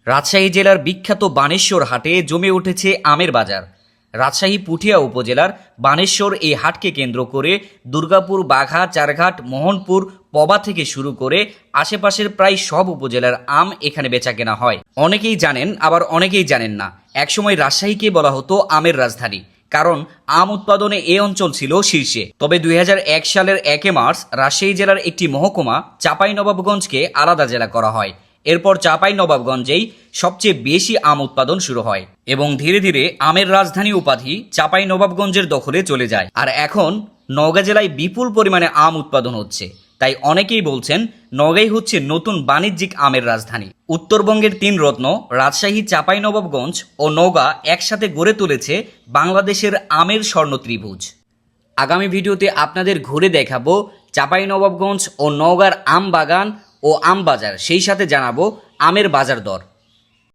রাজশাহী জেলার বিখ্যাত বানেশ্বর হাটে জমে উঠেছে আমের বাজার। রাজশাহী পুঠিয়া উপজেলার বানেশ্বর এই হাটকে কেন্দ্র করে দুর্গাপুর, বাঘা, চারঘাট, মোহনপুর, পবা থেকে শুরু করে আশেপাশের প্রায় সব উপজেলার আম এখানে বেচাকেনা হয়। অনেকেই জানেন, আবার অনেকেই জানেন না। একসময় রাজশাহীকে বলা হতো আমের রাজধানী, কারণ আম উৎপাদনে এই অঞ্চল ছিল শীর্ষে। তবে ২০০১ সালের ১ মার্চ রাজশাহী জেলার একটি মহকুমা চাঁপাইনবাবগঞ্জকে আলাদা জেলা করা হয়। এরপর চাঁপাইনবাবগঞ্জেই সবচেয়ে বেশি আম উৎপাদন শুরু হয় এবং ধীরে ধীরে আমের রাজধানী উপাধি চাঁপাইনবাবগঞ্জের দখলে চলে যায়। আর এখন নওগাঁ জেলায় বিপুল পরিমাণে আম উৎপাদন হচ্ছে। তাই অনেকেই বলছেন নওগাঁই হচ্ছে নতুন বাণিজ্যিক আমের রাজধানী। উত্তরবঙ্গের তিন রত্ন রাজশাহী, চাঁপাইনবাবগঞ্জ ও নওগাঁ একসাথে গড়ে তুলেছে বাংলাদেশের আমের স্বর্ণ ত্রিভুজ। আগামী ভিডিওতে আপনাদের ঘুরে দেখাবো চাঁপাইনবাবগঞ্জ ও নওগাঁর আম বাগান ও আম বাজার, সেই সাথে জানাবো আমের বাজার দর।